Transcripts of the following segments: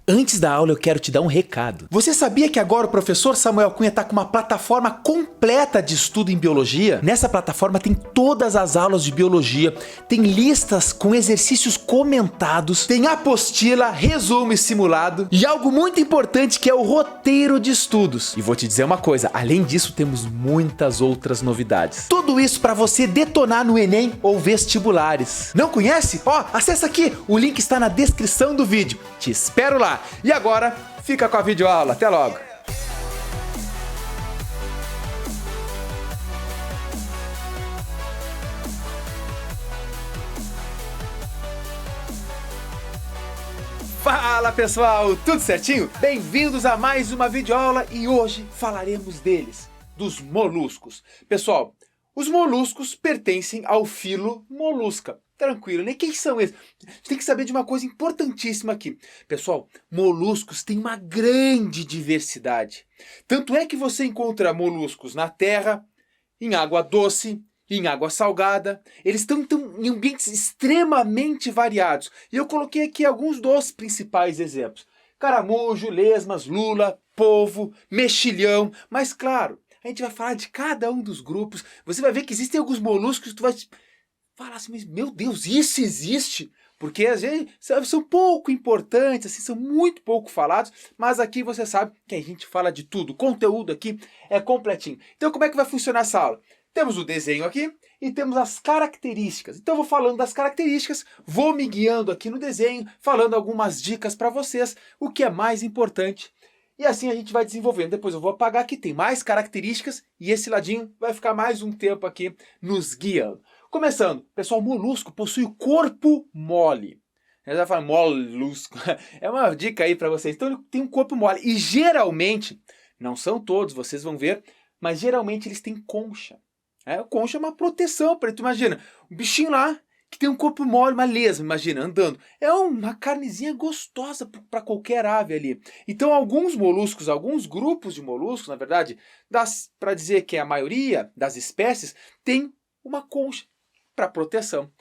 Antes da aula eu quero te dar um recado. Você sabia que agora o professor Samuel Cunha está com uma plataforma completa de estudo em biologia? Nessa plataforma tem todas as aulas de biologia, tem listas com exercícios comentados, tem apostila, resumo e simulado e algo muito importante que é o roteiro de estudos. E vou te dizer uma coisa, além disso temos muitas outras novidades. Tudo isso para você detonar no Enem ou vestibulares. Não conhece? Ó, acessa aqui, o link está na descrição do vídeo. Te espero lá. E agora, fica com a videoaula. Até logo! Fala pessoal, tudo certinho? Bem-vindos a mais uma videoaula e hoje falaremos deles, dos moluscos. Pessoal, os moluscos pertencem ao filo Mollusca. Tranquilo, né? Quem são eles? A gente tem que saber de uma coisa importantíssima aqui. Pessoal, moluscos têm uma grande diversidade. Tanto é que você encontra moluscos na terra, em água doce, em água salgada. Eles estão em ambientes extremamente variados. E eu coloquei aqui alguns dos principais exemplos. Caramujo, lesmas, lula, polvo, mexilhão. Mas claro, a gente vai falar de cada um dos grupos. Você vai ver que existem alguns moluscos que tu vai falar assim, mas meu Deus, isso existe? Porque às vezes são pouco importantes, assim, são muito pouco falados, mas aqui você sabe que a gente fala de tudo, o conteúdo aqui é completinho. Então como é que vai funcionar essa aula? Temos o desenho aqui e temos as características. Então eu vou falando das características, vou me guiando aqui no desenho, falando algumas dicas para vocês, o que é mais importante. E assim a gente vai desenvolvendo. Depois eu vou apagar aqui, tem mais características e esse ladinho vai ficar mais um tempo aqui nos guiando. Começando, pessoal, molusco possui o corpo mole. Ele vai falar molusco, é uma dica aí para vocês. Então ele tem um corpo mole e geralmente, não são todos, vocês vão ver, mas geralmente eles têm concha. Concha é uma proteção para ele. Tu imagina, um bichinho lá que tem um corpo mole, uma lesma, imagina, andando. É uma carnezinha gostosa para qualquer ave ali. Então alguns moluscos, alguns grupos de moluscos, na verdade, para dizer que a maioria das espécies, tem uma concha para proteção.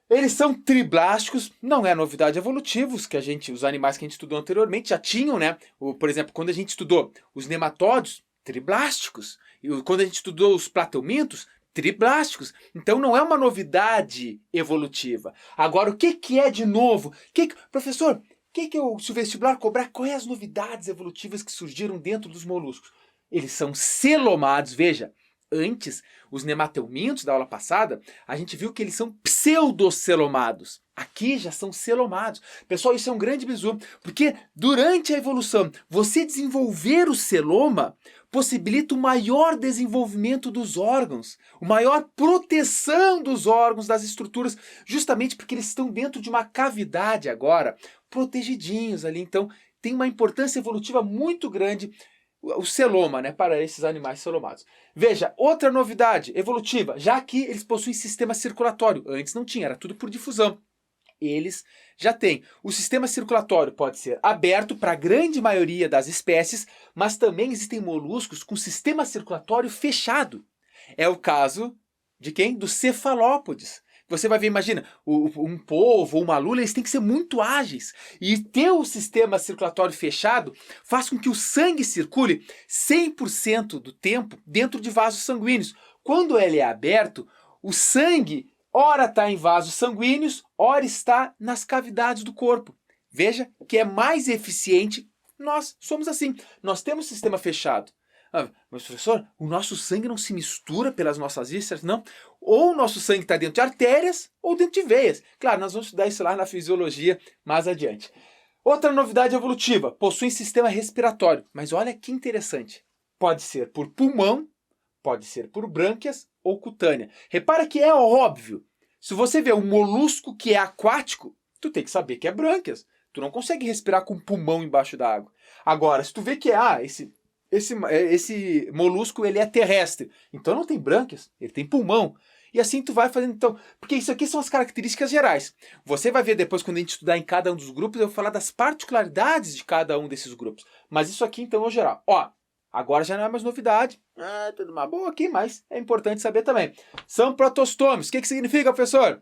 Eles são triblásticos, não é novidade evolutiva, os animais que a gente estudou anteriormente já tinham, né? Por exemplo, quando a gente estudou os nematóides, triblásticos. E quando a gente estudou os plateumintos, triblásticos. Então não é uma novidade evolutiva. Agora, o que é de novo? Professor, se o vestibular cobrar, quais as novidades evolutivas que surgiram dentro dos moluscos? Eles são celomados, veja. Antes, os nemateumintos da aula passada, a gente viu que eles são pseudocelomados. Aqui já são celomados. Pessoal, isso é um grande bizu, porque durante a evolução, você desenvolver o celoma possibilita o maior desenvolvimento dos órgãos, uma maior proteção dos órgãos, das estruturas, justamente porque eles estão dentro de uma cavidade agora, protegidinhos ali. Então, tem uma importância evolutiva muito grande o celoma, né, para esses animais celomados. Veja, outra novidade evolutiva, já que eles possuem sistema circulatório. Antes não tinha, era tudo por difusão. Eles já têm. O sistema circulatório pode ser aberto para a grande maioria das espécies, mas também existem moluscos com sistema circulatório fechado. É o caso de quem? Dos cefalópodes. Você vai ver, imagina, um polvo ou uma lula, eles têm que ser muito ágeis. E ter o sistema circulatório fechado faz com que o sangue circule 100% do tempo dentro de vasos sanguíneos. Quando ele é aberto, o sangue ora está em vasos sanguíneos, ora está nas cavidades do corpo. Veja que é mais eficiente. Nós somos assim, nós temos sistema fechado. Mas professor, o nosso sangue não se mistura pelas nossas vísceras? Não. Ou o nosso sangue está dentro de artérias ou dentro de veias. Claro, nós vamos estudar isso lá na fisiologia mais adiante. Outra novidade evolutiva, possui sistema respiratório. Mas olha que interessante. Pode ser por pulmão, pode ser por brânquias ou cutânea. Repara que é óbvio. Se você vê um molusco que é aquático, tu tem que saber que é brânquias. Tu não consegue respirar com pulmão embaixo da água. Agora, se tu vê que esse molusco ele é terrestre, então não tem brânquias, ele tem pulmão. E assim tu vai fazendo, então, porque isso aqui são as características gerais. Você vai ver depois, quando a gente estudar em cada um dos grupos, eu vou falar das particularidades de cada um desses grupos. Mas isso aqui, então, é o geral. Ó, agora já não é mais novidade, tudo uma boa aqui, mas é importante saber também. São protostômios. O que significa, professor?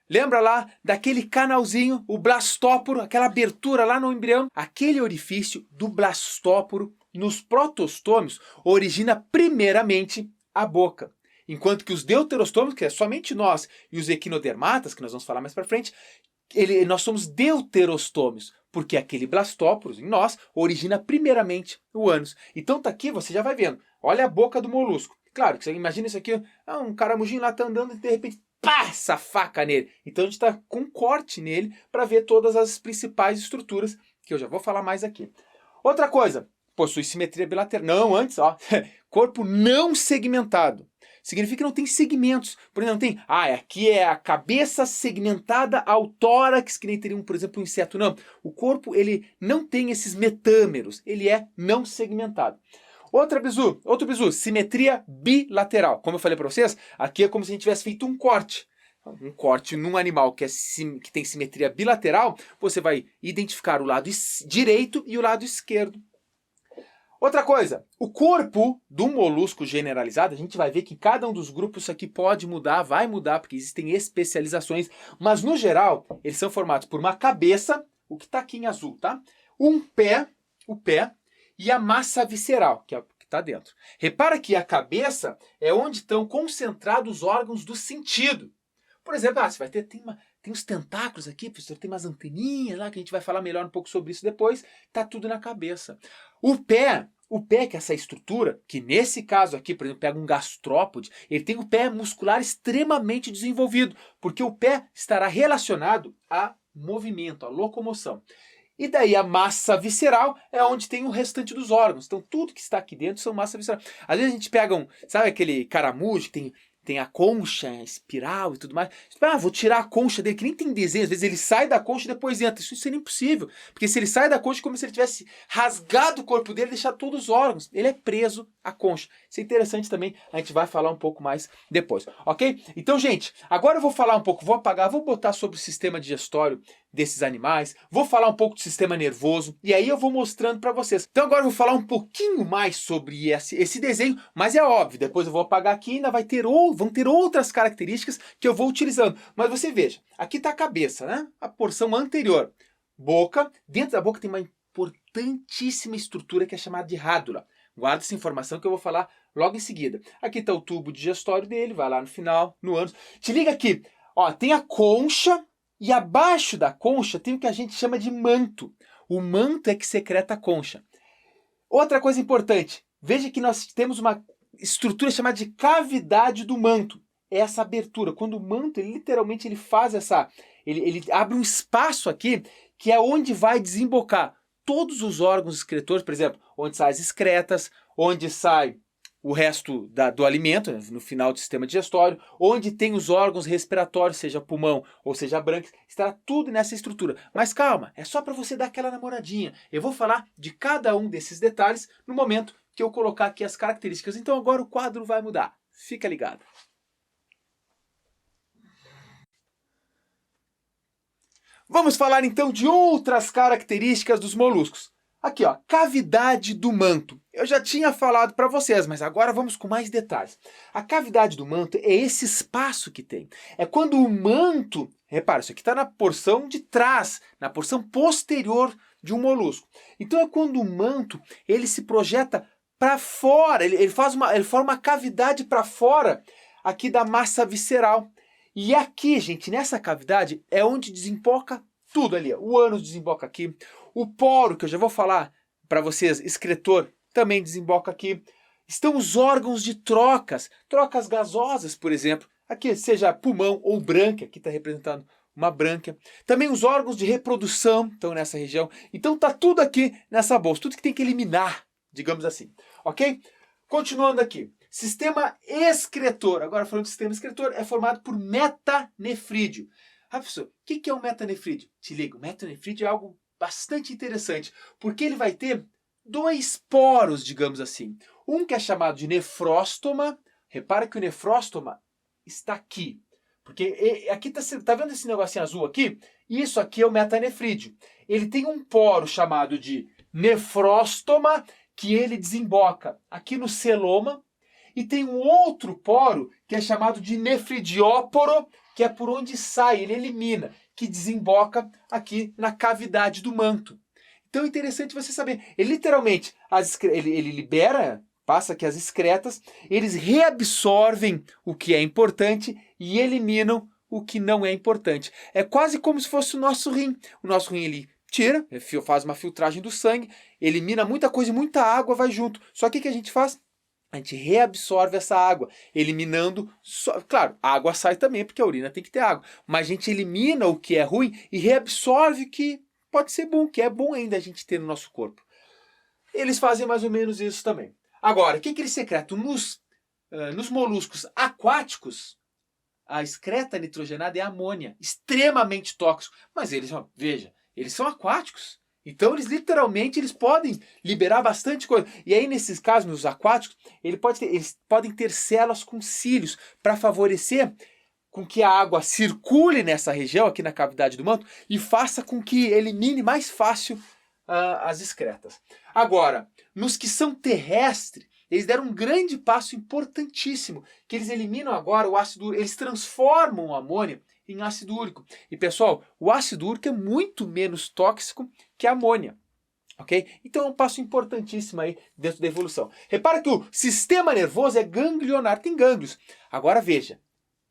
Lembra lá daquele canalzinho, o blastóporo, aquela abertura lá no embrião? Aquele orifício do blastóporo nos protostômios origina primeiramente a boca. Enquanto que os deuterostômios, que é somente nós, e os equinodermatas, que nós vamos falar mais para frente, nós somos deuterostômios, porque aquele blastóporos em nós origina primeiramente o ânus. Então tá aqui, você já vai vendo. Olha a boca do molusco. Claro que você imagina isso aqui, um caramujinho lá tá andando e de repente passa a faca nele. Então a gente está com um corte nele para ver todas as principais estruturas, que eu já vou falar mais aqui. Outra coisa, possui simetria bilateral. Não, antes, ó, corpo não segmentado. Significa que não tem segmentos. Por exemplo, não tem, aqui é a cabeça segmentada ao tórax, que nem teria, por exemplo, um inseto. Não, o corpo ele não tem esses metâmeros, ele é não segmentado. Outro bizu, simetria bilateral. Como eu falei para vocês, aqui é como se a gente tivesse feito um corte. Um corte num animal que tem simetria bilateral, você vai identificar o lado direito e o lado esquerdo. Outra coisa, o corpo do molusco generalizado, a gente vai ver que cada um dos grupos isso aqui pode mudar, vai mudar, porque existem especializações, mas no geral, eles são formados por uma cabeça, o que está aqui em azul, tá? O pé, e a massa visceral, que é o que está dentro. Repara que a cabeça é onde estão concentrados os órgãos do sentido. Por exemplo, você vai ter, tem uns tentáculos aqui, professor, tem umas anteninhas lá, que a gente vai falar melhor um pouco sobre isso depois, tá tudo na cabeça. O pé, que é essa estrutura, que nesse caso aqui, por exemplo, pega um gastrópode, ele tem o pé muscular extremamente desenvolvido, porque o pé estará relacionado a movimento, a locomoção. E daí a massa visceral é onde tem o restante dos órgãos. Então tudo que está aqui dentro são massa visceral. Às vezes a gente pega sabe aquele caramujo que tem a concha, a espiral e tudo mais. Vou tirar a concha dele, que nem tem desenho. Às vezes ele sai da concha e depois entra. Isso seria impossível. Porque se ele sai da concha é como se ele tivesse rasgado o corpo dele e deixado todos os órgãos. Ele é preso à concha. Isso é interessante também. A gente vai falar um pouco mais depois. Ok? Então, gente, agora eu vou falar um pouco. Vou apagar, vou botar sobre o sistema digestório desses animais. Vou falar um pouco do sistema nervoso. E aí eu vou mostrando para vocês. Então agora eu vou falar um pouquinho mais sobre esse desenho. Mas é óbvio, depois eu vou apagar aqui e ainda vão ter outras características que eu vou utilizando. Mas você veja, aqui está a cabeça, né? A porção anterior. Boca. Dentro da boca tem uma importantíssima estrutura que é chamada de rádula. Guarda essa informação que eu vou falar logo em seguida. Aqui está o tubo digestório dele, vai lá no final, no ânus. Te liga aqui, ó, tem a concha e abaixo da concha tem o que a gente chama de manto. O manto é que secreta a concha. Outra coisa importante, veja que nós temos uma estrutura chamada de cavidade do manto. É essa abertura. Quando o manto, literalmente, ele faz ele abre um espaço aqui, que é onde vai desembocar todos os órgãos excretores, por exemplo, onde saem as excretas, onde sai o resto do alimento, no final do sistema digestório, onde tem os órgãos respiratórios, seja pulmão ou seja brânquias, estará tudo nessa estrutura. Mas calma, é só para você dar aquela namoradinha. Eu vou falar de cada um desses detalhes no momento que eu colocar aqui as características. Então agora o quadro vai mudar. Fica ligado. Vamos falar então de outras características dos moluscos. Aqui, ó, cavidade do manto. Eu já tinha falado para vocês, mas agora vamos com mais detalhes. A cavidade do manto é esse espaço que tem. É quando o manto, repara, isso aqui está na porção de trás, na porção posterior de um molusco. Então é quando o manto ele se projeta para fora, ele forma uma cavidade para fora aqui da massa visceral. E aqui, gente, nessa cavidade é onde desemboca tudo ali. O ânus desemboca aqui. O poro, que eu já vou falar para vocês, excretor, também desemboca aqui. Estão os órgãos de trocas gasosas, por exemplo. Aqui, seja pulmão ou brânquia, aqui está representando uma brânquia. Também os órgãos de reprodução estão nessa região. Então está tudo aqui nessa bolsa, tudo que tem que eliminar, digamos assim. Ok? Continuando aqui. Sistema excretor. Agora falando de sistema excretor, é formado por metanefrídeo. Professor, o que é o metanefrídeo? Te liga, o metanefrídeo é algo bastante interessante, porque ele vai ter dois poros, digamos assim. Um que é chamado de nefróstoma. Repara que o nefróstoma está aqui. Porque aqui tá vendo esse negocinho azul aqui? Isso aqui é o metanefrídeo. Ele tem um poro chamado de nefróstoma, que ele desemboca aqui no celoma. E tem um outro poro que é chamado de nefridióporo, que é por onde sai, ele elimina, que desemboca aqui na cavidade do manto. Então é interessante você saber, ele literalmente, ele libera, passa aqui as excretas, eles reabsorvem o que é importante e eliminam o que não é importante. É quase como se fosse o nosso rim. O nosso rim, ele tira, faz uma filtragem do sangue, elimina muita coisa e muita água vai junto. Só que o que a gente faz? A gente reabsorve essa água, eliminando... Claro, a água sai também, porque a urina tem que ter água. Mas a gente elimina o que é ruim e reabsorve o que pode ser bom, que é bom ainda a gente ter no nosso corpo. Eles fazem mais ou menos isso também. Agora, o que eles secretam? Nos moluscos aquáticos, a excreta nitrogenada é amônia, extremamente tóxico. Mas eles, veja, eles são aquáticos. Então, eles podem liberar bastante coisa. E aí, nesses casos, nos aquáticos, eles podem ter células com cílios para favorecer com que a água circule nessa região, aqui na cavidade do manto, e faça com que elimine mais fácil as excretas. Agora, nos que são terrestres, eles deram um grande passo importantíssimo, que eles eliminam agora o ácido úrico, eles transformam o amônia em ácido úrico. E pessoal, o ácido úrico é muito menos tóxico que a amônia. Ok? Então é um passo importantíssimo aí dentro da evolução. Repara que o sistema nervoso é ganglionar, tem gânglios. Agora veja,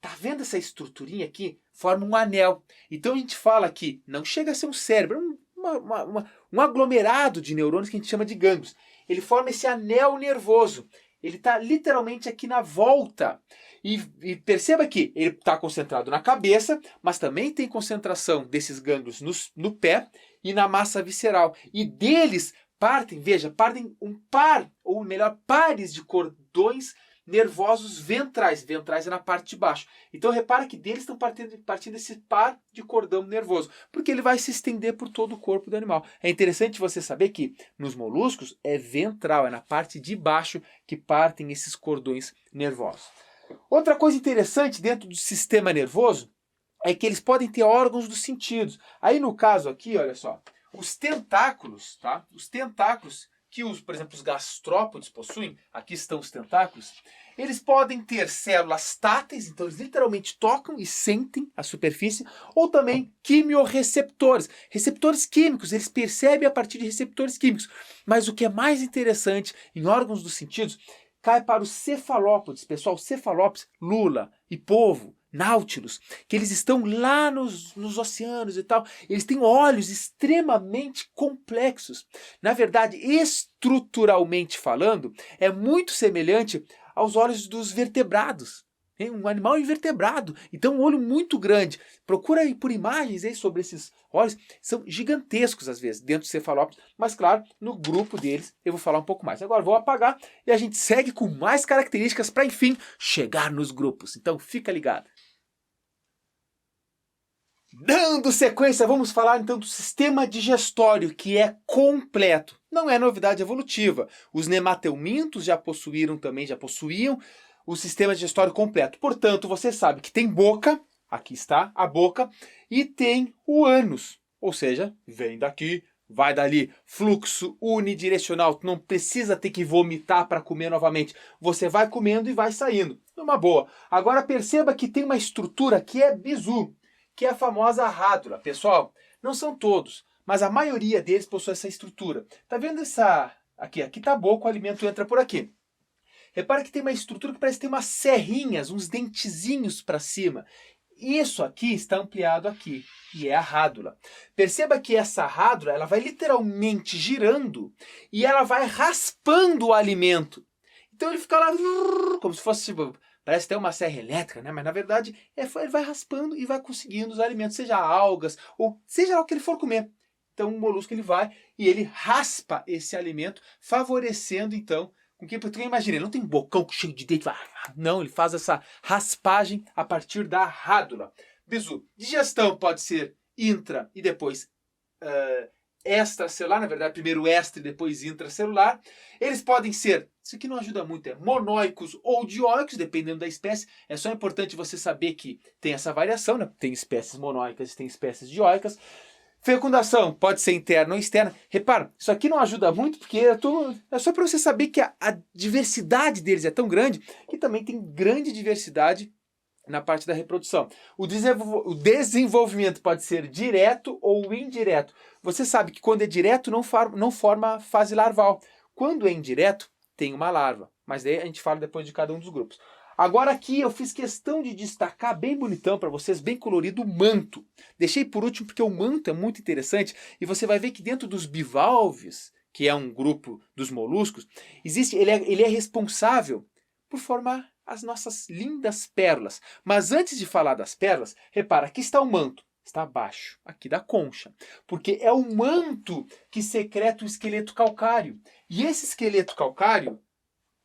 tá vendo essa estruturinha aqui? Forma um anel. Então a gente fala que não chega a ser um cérebro, um aglomerado de neurônios que a gente chama de gânglios. Ele forma esse anel nervoso. Ele está literalmente aqui na volta. E perceba que ele está concentrado na cabeça, mas também tem concentração desses gânglios no pé e na massa visceral. E deles partem um par, ou melhor, pares de cordões nervosos ventrais. Ventrais é na parte de baixo. Então repara que deles estão partindo esse par de cordão nervoso, porque ele vai se estender por todo o corpo do animal. É interessante você saber que nos moluscos é ventral, é na parte de baixo que partem esses cordões nervosos. Outra coisa interessante dentro do sistema nervoso é que eles podem ter órgãos dos sentidos. Aí no caso aqui, olha só, os tentáculos, tá? Os tentáculos que, por exemplo, os gastrópodes possuem, aqui estão os tentáculos, eles podem ter células táteis, então eles literalmente tocam e sentem a superfície, ou também quimiorreceptores, receptores químicos, eles percebem a partir de receptores químicos. Mas o que é mais interessante em órgãos dos sentidos, cai para os cefalópodes, pessoal, cefalópodes, lula e polvo, náutilos, que eles estão lá nos oceanos e tal, eles têm olhos extremamente complexos. Na verdade, estruturalmente falando, é muito semelhante aos olhos dos vertebrados. Um animal invertebrado, então um olho muito grande. Procura aí por imagens aí sobre esses olhos, são gigantescos às vezes dentro dos cefalópodes, mas claro, no grupo deles eu vou falar um pouco mais. Agora vou apagar e a gente segue com mais características para enfim chegar nos grupos. Então fica ligado. Dando sequência, vamos falar então do sistema digestório, que é completo. Não é novidade evolutiva. Os nemateumintos já possuíam o sistema digestório completo. Portanto, você sabe que tem boca, aqui está a boca, e tem o ânus. Ou seja, vem daqui, vai dali. Fluxo unidirecional. Tu não precisa ter que vomitar para comer novamente. Você vai comendo e vai saindo. Numa boa. Agora perceba que tem uma estrutura que é bisu, que é a famosa rádula. Pessoal, não são todos, mas a maioria deles possui essa estrutura. Tá vendo essa... Aqui está a boca, o alimento entra por aqui. Repara que tem uma estrutura que parece ter umas serrinhas, uns dentezinhos para cima. Isso aqui está ampliado aqui, e é a rádula. Perceba que essa rádula ela vai literalmente girando e ela vai raspando o alimento. Então ele fica lá como se fosse, parece ter uma serra elétrica, né? Mas na verdade ele vai raspando e vai conseguindo os alimentos, seja algas ou seja lá o que ele for comer. Então o molusco ele vai e ele raspa esse alimento, favorecendo então com que tu imagina, ele não tem bocão cheio de dente, não, ele faz essa raspagem a partir da rádula. Bisu, digestão pode ser intra e depois extracelular, na verdade primeiro extra e depois intracelular. Eles podem ser, isso aqui não ajuda muito, monoicos ou dioicos, dependendo da espécie. É só importante você saber que tem essa variação, né? Tem espécies monoicas e tem espécies dioicas. Fecundação pode ser interna ou externa. Repara, isso aqui não ajuda muito porque é só para você saber que a diversidade deles é tão grande que também tem grande diversidade na parte da reprodução. O desenvolvimento pode ser direto ou indireto. Você sabe que quando é direto não forma fase larval. Quando é indireto, tem uma larva. Mas daí a gente fala depois de cada um dos grupos. Agora aqui eu fiz questão de destacar bem bonitão para vocês, bem colorido, o manto. Deixei por último porque o manto é muito interessante e você vai ver que dentro dos bivalves, que é um grupo dos moluscos, ele é responsável por formar as nossas lindas pérolas. Mas antes de falar das pérolas, repara, aqui está o manto. Está abaixo, aqui da concha. Porque é o manto que secreta o esqueleto calcário. E esse esqueleto calcário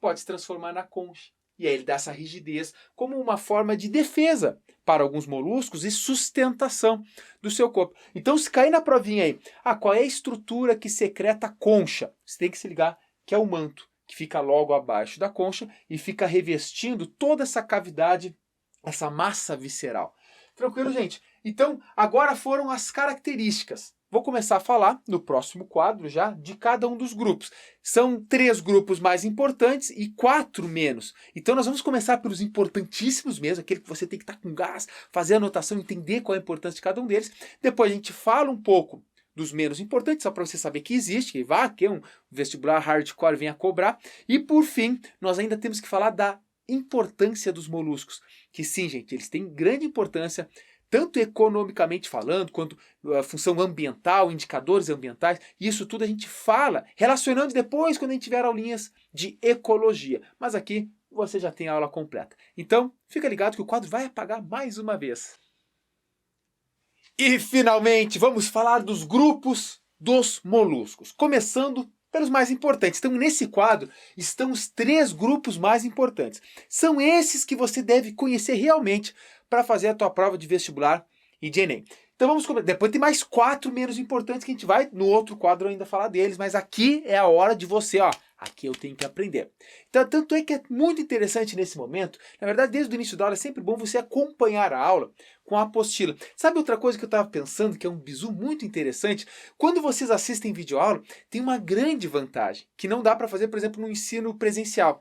pode se transformar na concha. E aí ele dá essa rigidez como uma forma de defesa para alguns moluscos e sustentação do seu corpo. Então, se cair na provinha aí, qual é a estrutura que secreta a concha? Você tem que se ligar que é o manto, que fica logo abaixo da concha e fica revestindo toda essa cavidade, essa massa visceral. Tranquilo, gente? Então, agora foram as características. Vou começar a falar no próximo quadro já de cada um dos grupos. São 3 grupos mais importantes e 4 menos. Então nós vamos começar pelos importantíssimos mesmo, aquele que você tem que estar com gás, fazer a anotação, entender qual é a importância de cada um deles. Depois a gente fala um pouco dos menos importantes, só para você saber que existe, que vá, que é um vestibular hardcore venha cobrar. E por fim, nós ainda temos que falar da importância dos moluscos. Que sim, gente, eles têm grande importância, tanto economicamente falando, quanto a função ambiental, indicadores ambientais, e isso tudo a gente fala, relacionando depois quando a gente tiver aulinhas de ecologia. Mas aqui você já tem a aula completa. Então, fica ligado que o quadro vai apagar mais uma vez. E finalmente, vamos falar dos grupos dos moluscos, começando pelos mais importantes. Então, nesse quadro estão os 3 grupos mais importantes. São esses que você deve conhecer realmente para fazer a tua prova de vestibular e de Enem. Então vamos começar. Depois tem mais 4 menos importantes que a gente vai no outro quadro ainda falar deles, mas aqui é a hora de você, aqui eu tenho que aprender. Então, tanto é que é muito interessante nesse momento, na verdade desde o início da aula é sempre bom você acompanhar a aula com a apostila. Sabe outra coisa que eu estava pensando, que é um bizu muito interessante? Quando vocês assistem videoaula, tem uma grande vantagem, que não dá para fazer, por exemplo, no ensino presencial.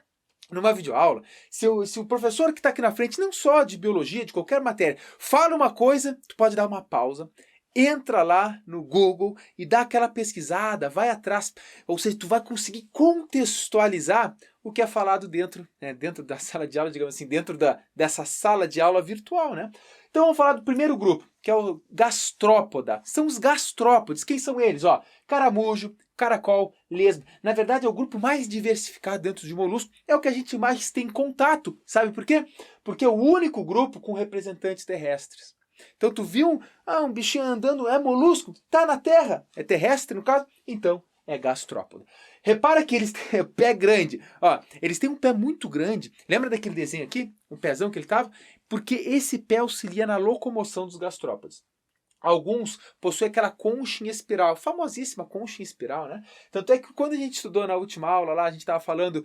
Numa videoaula, se o professor que está aqui na frente, não só de biologia, de qualquer matéria, fala uma coisa, tu pode dar uma pausa, entra lá no Google e dá aquela pesquisada, vai atrás, ou seja, tu vai conseguir contextualizar o que é falado dentro da sala de aula, digamos assim, dentro dessa sala de aula virtual, né? Então vamos falar do primeiro grupo, que é o gastrópoda. São os gastrópodes. Quem são eles? Caramujo, caracol, lesma. Na verdade é o grupo mais diversificado dentro de molusco, é o que a gente mais tem contato. Sabe por quê? Porque é o único grupo com representantes terrestres. Então tu viu um bichinho andando, é molusco, tá na terra, é terrestre no caso, então é gastrópoda. Repara que eles têm o pé grande, eles têm um pé muito grande. Lembra daquele desenho aqui? Um pezão que ele tava? Porque esse pé auxilia na locomoção dos gastrópodes. Alguns possuem aquela concha em espiral, famosíssima concha em espiral, né? Tanto é que quando a gente estudou na última aula lá, a gente estava falando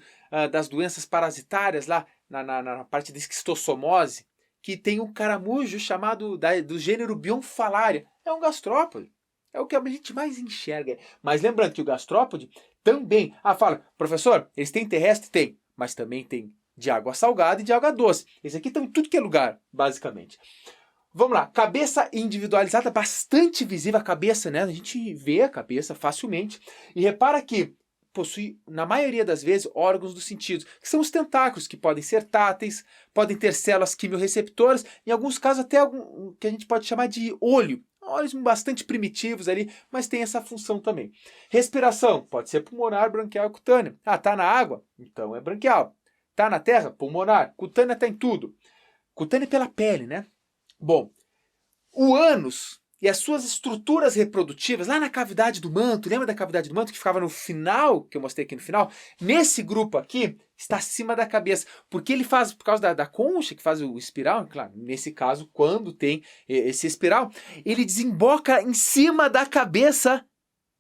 das doenças parasitárias lá na parte da esquistossomose, que tem um caramujo chamado do gênero Bionfalaria. É um gastrópode. É o que a gente mais enxerga. Mas lembrando que o gastrópode também... fala, professor, eles têm terrestre? Tem. Mas também tem de água salgada e de água doce. Esse aqui estão em tudo que é lugar, basicamente. Vamos lá. Cabeça individualizada, bastante visível a cabeça, né? A gente vê a cabeça facilmente. E repara que possui, na maioria das vezes, órgãos dos sentidos, que são os tentáculos, que podem ser táteis, podem ter células quimiorreceptoras, em alguns casos até algum que a gente pode chamar de olho. Olhos bastante primitivos ali, mas tem essa função também. Respiração, pode ser pulmonar, branquial e cutânea. Tá na água? Então é branquial. Tá na terra? Pulmonar. Cutânea tá em tudo. Cutânea é pela pele, né? Bom, o ânus e as suas estruturas reprodutivas, lá na cavidade do manto, lembra da cavidade do manto que ficava no final, que eu mostrei aqui no final? Nesse grupo aqui, está acima da cabeça, porque ele faz, por causa da concha, que faz o espiral, claro, nesse caso, quando tem esse espiral, ele desemboca em cima da cabeça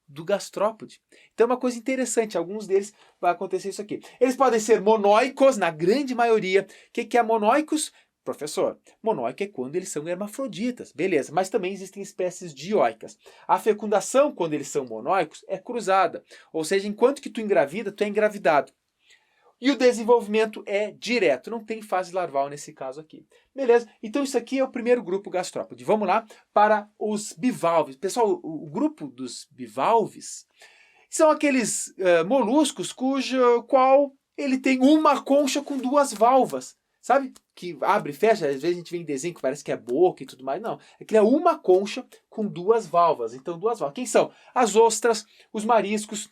do gastrópode. Então é uma coisa interessante, alguns deles vai acontecer isso aqui. Eles podem ser monóicos, na grande maioria. O que é monóicos? Professor, monóico é quando eles são hermafroditas, beleza, mas também existem espécies dioicas. A fecundação, quando eles são monóicos, é cruzada, ou seja, enquanto que tu engravida, tu é engravidado. E o desenvolvimento é direto, não tem fase larval nesse caso aqui. Beleza? Então isso aqui é o primeiro grupo gastrópode. Vamos lá para os bivalves. Pessoal, o grupo dos bivalves são aqueles moluscos qual ele tem uma concha com duas valvas. Sabe? Que abre e fecha, às vezes a gente vê em desenho que parece que é boca e tudo mais. Não, aquilo é uma concha com duas valvas. Então, duas valvas. Quem são? As ostras, os mariscos,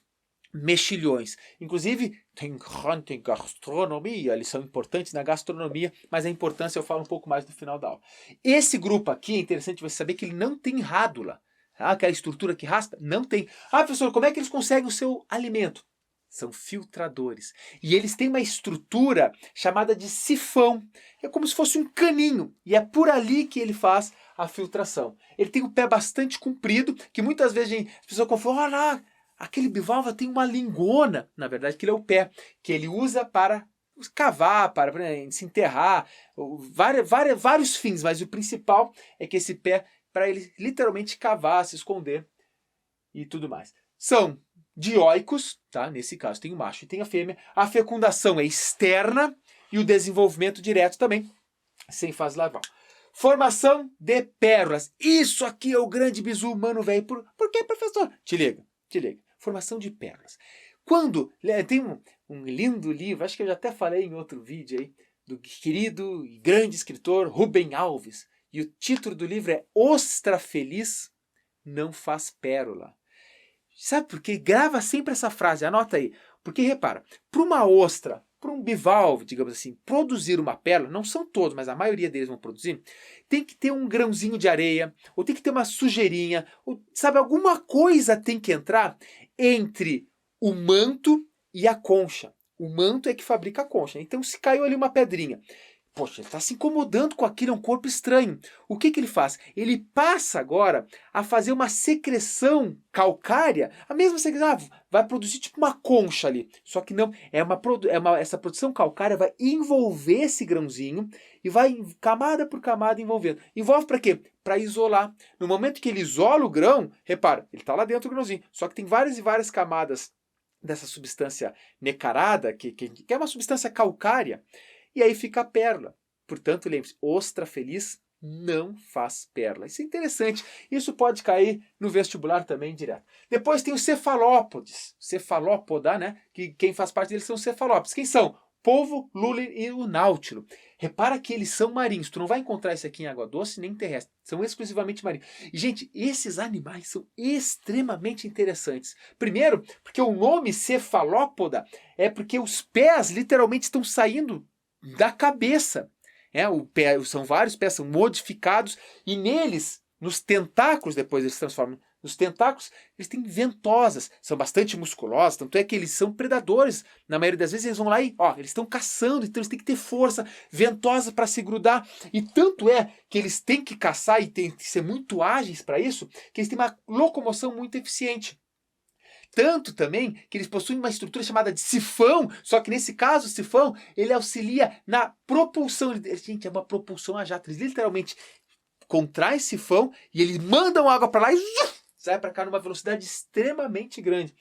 mexilhões. Inclusive, tem gastronomia, eles são importantes na gastronomia, mas a importância eu falo um pouco mais no final da aula. Esse grupo aqui é interessante você saber que ele não tem rádula. Tá? Aquela estrutura que raspa, não tem. Ah, professor, como é que eles conseguem o seu alimento? São filtradores. E eles têm uma estrutura chamada de sifão. É como se fosse um caninho. E é por ali que ele faz a filtração. Ele tem o pé bastante comprido, que muitas vezes as pessoas confundem. Olha lá, aquele bivalva tem uma lingona. Na verdade, que ele é o pé, que ele usa para cavar, para se enterrar. Vários fins, mas o principal é que esse pé, para ele literalmente cavar, se esconder e tudo mais. São dioicos, tá? Nesse caso tem o macho e tem a fêmea. A fecundação é externa e o desenvolvimento direto também, sem fase larval. Formação de pérolas. Isso aqui é o grande bizu, mano, velho. Por que, professor? Te liga. Formação de pérolas. Quando tem um lindo livro, acho que eu já até falei em outro vídeo aí, do querido e grande escritor Rubem Alves. E o título do livro é Ostra Feliz Não Faz Pérola. Sabe por quê? Grava sempre essa frase, anota aí. Porque, repara, para uma ostra, para um bivalve, digamos assim, produzir uma pérola, não são todos, mas a maioria deles vão produzir, tem que ter um grãozinho de areia, ou tem que ter uma sujeirinha, ou, sabe, alguma coisa tem que entrar entre o manto e a concha. O manto é que fabrica a concha. Então, se caiu ali uma pedrinha, poxa, ele está se incomodando com aquilo, é um corpo estranho. O que ele faz? Ele passa agora a fazer uma secreção calcária, a mesma secreção, vai produzir tipo uma concha ali. Só que não, essa produção calcária vai envolver esse grãozinho e vai camada por camada envolvendo. Envolve para quê? Para isolar. No momento que ele isola o grão, repara, ele está lá dentro do grãozinho, só que tem várias e várias camadas dessa substância necarada, que é uma substância calcária, e aí fica a pérola. Portanto, lembre-se, ostra feliz não faz pérola. Isso é interessante. Isso pode cair no vestibular também direto. Depois tem os cefalópodes. Cefalópoda, né? Que quem faz parte deles são os cefalópodes. Quem são? Polvo, lula e o náutilo. Repara que eles são marinhos. Tu não vai encontrar isso aqui em água doce nem terrestre. São exclusivamente marinhos. E, gente, esses animais são extremamente interessantes. Primeiro, porque o nome cefalópoda é porque os pés literalmente estão saindo da cabeça. São vários pés, são modificados, e neles, nos tentáculos, depois eles se transformam nos tentáculos, eles têm ventosas, são bastante musculosos, tanto é que eles são predadores. Na maioria das vezes eles vão lá e eles estão caçando, então eles têm que ter força, ventosa para se grudar, e tanto é que eles têm que caçar e têm que ser muito ágeis para isso, que eles têm uma locomoção muito eficiente. Tanto também que eles possuem uma estrutura chamada de sifão, só que nesse caso o sifão ele auxilia na propulsão. Gente, é uma propulsão a jato. Eles literalmente contraem esse sifão e eles mandam água para lá e sai para cá numa velocidade extremamente grande.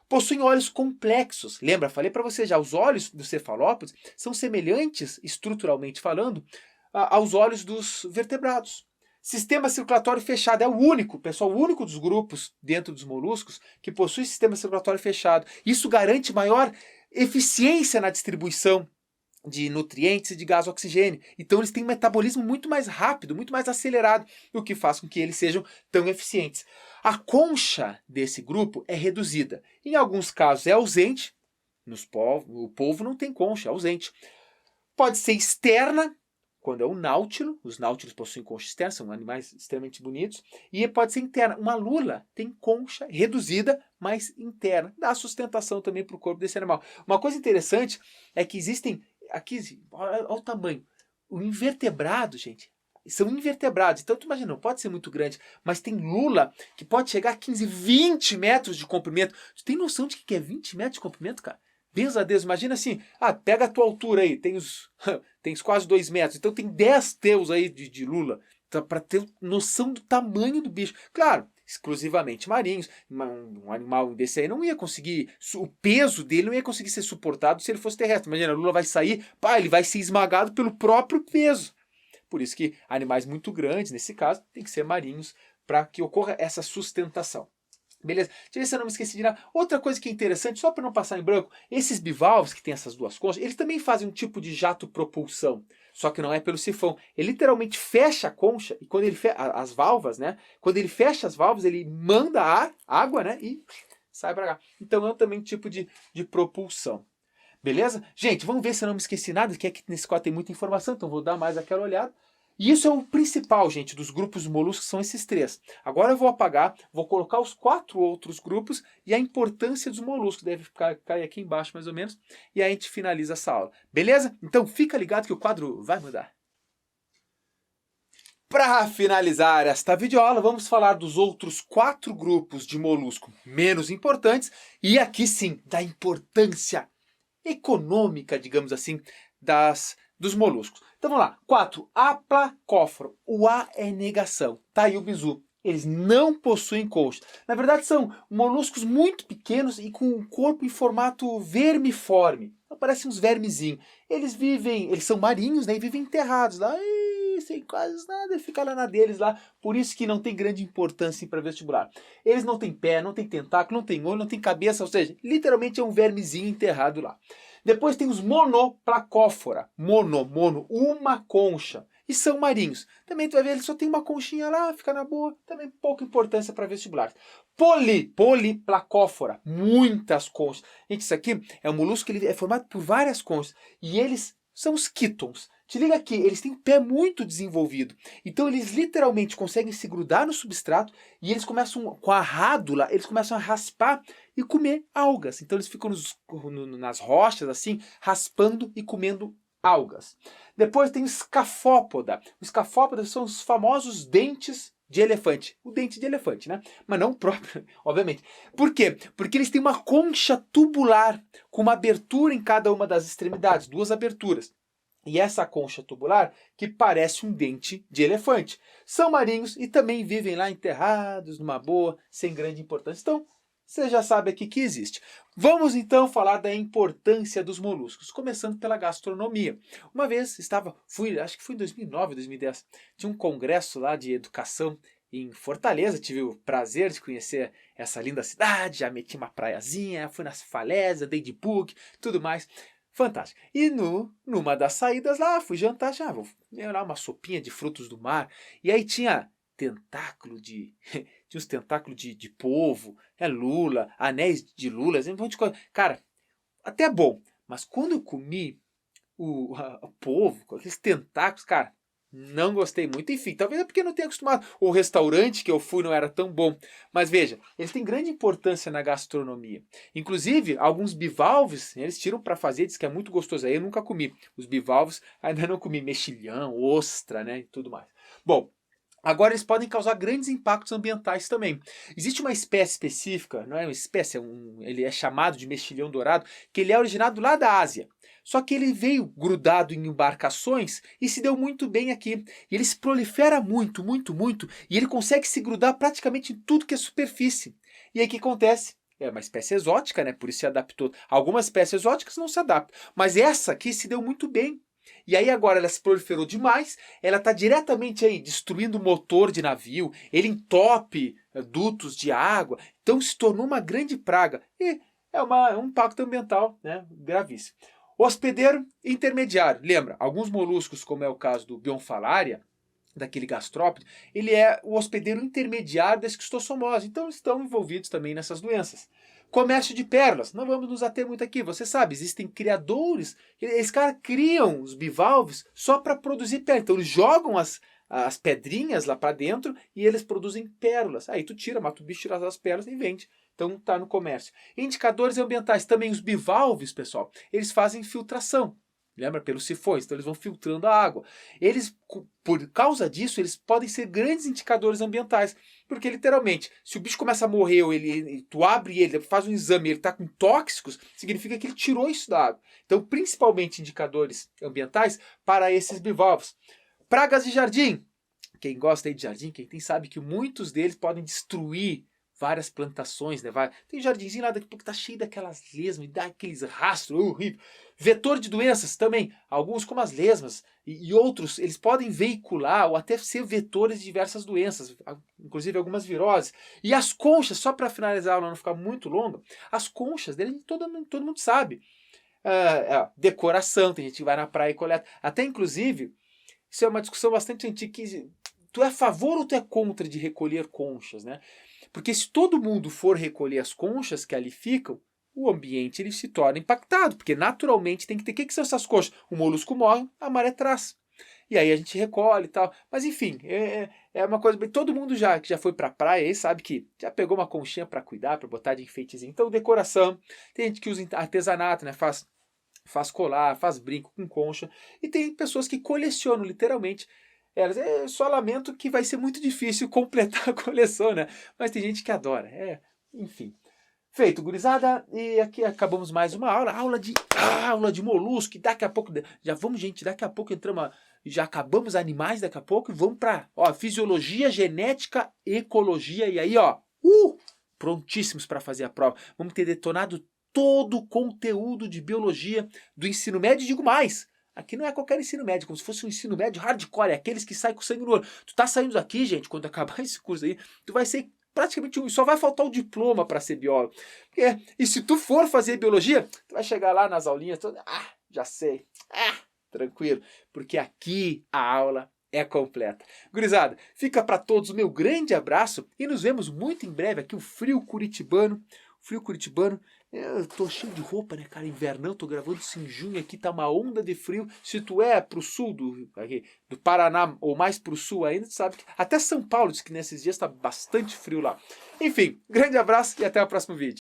Possuem olhos complexos. Lembra, falei para você já, os olhos dos cefalópodes são semelhantes, estruturalmente falando, aos olhos dos vertebrados. Sistema circulatório fechado é o único, pessoal, o único dos grupos dentro dos moluscos que possui sistema circulatório fechado. Isso garante maior eficiência na distribuição de nutrientes e de gás oxigênio. Então eles têm um metabolismo muito mais rápido, muito mais acelerado, o que faz com que eles sejam tão eficientes. A concha desse grupo é reduzida. Em alguns casos é ausente, o polvo não tem concha, é ausente. Pode ser externa, quando é o náutilo, os náutilos possuem concha externa, são animais extremamente bonitos, e pode ser interna. Uma lula tem concha reduzida, mas interna. Dá sustentação também para o corpo desse animal. Uma coisa interessante é que existem, aqui, olha o tamanho, o invertebrado, gente, são invertebrados. Então, tu imagina, não pode ser muito grande, mas tem lula que pode chegar a 15, 20 metros de comprimento. Tu tem noção de que é 20 metros de comprimento, cara? Deus a Deus, imagina assim, pega a tua altura aí, tens quase 2 metros, então tem 10 teus aí de lula, para ter noção do tamanho do bicho. Claro, exclusivamente marinhos. Um animal desse aí não ia conseguir, o peso dele não ia conseguir ser suportado se ele fosse terrestre. Imagina, a lula vai sair, pá, ele vai ser esmagado pelo próprio peso. Por isso que animais muito grandes, nesse caso, tem que ser marinhos para que ocorra essa sustentação. Beleza? Deixa eu ver se eu não me esqueci de nada. Outra coisa que é interessante, só para não passar em branco, esses bivalves que tem essas duas conchas, eles também fazem um tipo de jato propulsão, só que não é pelo sifão. Ele literalmente fecha a concha e quando ele fecha as válvulas, né? Quando ele fecha as válvulas, ele manda ar, água, né? E sai para cá. Então é também um tipo de propulsão. Beleza? Gente, vamos ver se eu não me esqueci nada, que aqui nesse quadro tem muita informação, então vou dar mais aquela olhada. E isso é o principal, gente, dos grupos moluscos, são esses três. Agora eu vou apagar, vou colocar os 4 outros grupos e a importância dos moluscos. Deve cair aqui embaixo mais ou menos. E aí a gente finaliza essa aula. Beleza? Então fica ligado que o quadro vai mudar. Para finalizar esta videoaula, vamos falar dos outros 4 grupos de molusco menos importantes. E aqui sim, da importância econômica, digamos assim, dos moluscos. Então vamos lá. 4. Aplacóforo. O A é negação. Tá aí o bizu. Eles não possuem concha. Na verdade são moluscos muito pequenos e com um corpo em formato vermiforme. Então, parecem uns vermezinhos. Eles são marinhos, né, e vivem enterrados lá, sem quase nada, fica lá na deles lá. Por isso que não tem grande importância para vestibular. Eles não têm pé, não têm tentáculo, não têm olho, não têm cabeça, ou seja, literalmente é um vermezinho enterrado lá. Depois tem os monoplacófora. Mono, uma concha. E são marinhos. Também tu vai ver, ele só tem uma conchinha lá, fica na boa. Também pouca importância para vestibulares. Poliplacófora. Muitas conchas. Gente, isso aqui é um molusco que ele é formado por várias conchas. E eles são os quítons. Te liga aqui, eles têm um pé muito desenvolvido. Então eles literalmente conseguem se grudar no substrato e eles começam, com a rádula, eles começam a raspar e comer algas. Então eles ficam nas rochas assim, raspando e comendo algas. Depois tem o escafópoda. Os escafópodas são os famosos dentes de elefante. O dente de elefante, né? Mas não o próprio, obviamente. Por quê? Porque eles têm uma concha tubular com uma abertura em cada uma das extremidades, 2 aberturas. E essa concha tubular que parece um dente de elefante. São marinhos e também vivem lá enterrados, numa boa, sem grande importância. Então, você já sabe aqui que existe. Vamos então falar da importância dos moluscos, começando pela gastronomia. Uma vez acho que foi em 2009, 2010, tinha um congresso lá de educação em Fortaleza, tive o prazer de conhecer essa linda cidade, já meti uma praiazinha, fui nas falésias, dei de bug, tudo mais. Fantástico. E numa das saídas lá, fui jantar, vou lá uma sopinha de frutos do mar. E aí tinha tentáculo tinha uns tentáculos de polvo, lula, anéis de lula, um monte de coisa. Cara, até bom. Mas quando eu comi o polvo, com aqueles tentáculos, cara, não gostei muito. Enfim, talvez é porque eu não tenho acostumado. O restaurante que eu fui não era tão bom. Mas veja, eles têm grande importância na gastronomia. Inclusive, alguns bivalves, eles tiram para fazer, diz que é muito gostoso. Aí eu nunca comi. Os bivalves ainda não comi. Mexilhão, ostra, né, e tudo mais. Bom, agora eles podem causar grandes impactos ambientais também. Existe uma espécie específica, não é uma espécie, ele é chamado de mexilhão dourado, que ele é originado lá da Ásia. Só que ele veio grudado em embarcações e se deu muito bem aqui. E ele se prolifera muito, e ele consegue se grudar praticamente em tudo que é superfície. E aí o que acontece? É uma espécie exótica, né? Por isso se adaptou. Algumas espécies exóticas não se adaptam, mas essa aqui se deu muito bem. E aí agora ela se proliferou demais, ela está diretamente aí destruindo o motor de navio, ele entope dutos de água, então se tornou uma grande praga. E é um impacto ambiental, né, gravíssimo. Hospedeiro intermediário. Lembra, alguns moluscos, como é o caso do Bionfalaria, daquele gastrópode, ele é o hospedeiro intermediário da esquistossomose. Então estão envolvidos também nessas doenças. Comércio de pérolas. Não vamos nos ater muito aqui. Você sabe, existem criadores. Esses caras criam os bivalves só para produzir pérolas. Então eles jogam as pedrinhas lá para dentro e eles produzem pérolas. Aí tu mata o bicho, tira as pérolas e vende. Então está no comércio. Indicadores ambientais. Também os bivalves, pessoal, eles fazem filtração. Lembra? Pelos sifões. Então eles vão filtrando a água. Eles, por causa disso, eles podem ser grandes indicadores ambientais. Porque literalmente, se o bicho começa a morrer, ou tu abre ele, faz um exame e ele está com tóxicos, significa que ele tirou isso da água. Então, principalmente indicadores ambientais para esses bivalves. Pragas de jardim. quem gosta aí de jardim, quem tem, sabe que muitos deles podem destruir várias plantações, né? Tem jardinzinho lá, daqui a pouco tá cheio daquelas lesmas, dá aqueles rastros, horrível. Vetor de doenças também, alguns como as lesmas e outros, eles podem veicular ou até ser vetores de diversas doenças, inclusive algumas viroses. E as conchas, só para finalizar, ela não ficar muito longa, as conchas dele todo mundo sabe. Decoração, tem gente que vai na praia e coleta. Até inclusive, isso é uma discussão bastante antiga, que tu é a favor ou tu é contra de recolher conchas, né? Porque se todo mundo for recolher as conchas que ali ficam, o ambiente ele se torna impactado, porque naturalmente tem que ter... O que são essas conchas? O molusco morre, a maré traz. E aí a gente recolhe e tal. Mas enfim, é uma coisa... Todo mundo que já foi pra praia aí sabe que já pegou uma conchinha para cuidar, para botar de enfeitezinho. Então decoração, tem gente que usa artesanato, né? Faz colar, faz brinco com concha. E tem pessoas que colecionam literalmente. Eu só lamento que vai ser muito difícil completar a coleção, né? Mas tem gente que adora. Enfim. Feito, gurizada. E aqui acabamos mais uma aula. Aula de molusco. Daqui a pouco... Já vamos, gente. Daqui a pouco entramos... Já acabamos animais daqui a pouco. E vamos para fisiologia, genética, ecologia. E aí, prontíssimos para fazer a prova. Vamos ter detonado todo o conteúdo de biologia do ensino médio. E digo mais... Aqui não é qualquer ensino médio, como se fosse um ensino médio hardcore, é aqueles que saem com sangue no olho. Tu tá saindo daqui, gente, quando acabar esse curso aí, tu vai ser praticamente só vai faltar o diploma para ser biólogo. E se tu for fazer biologia, tu vai chegar lá nas aulinhas, já sei, tranquilo, porque aqui a aula é completa. Gurizada, fica para todos o meu grande abraço e nos vemos muito em breve aqui, o Frio Curitibano. Eu tô cheio de roupa, né, cara? Invernão, tô gravando isso em junho aqui, tá uma onda de frio. Se tu é pro sul do Paraná, ou mais pro sul ainda, tu sabe que até São Paulo diz que nesses dias tá bastante frio lá. Enfim, grande abraço e até o próximo vídeo.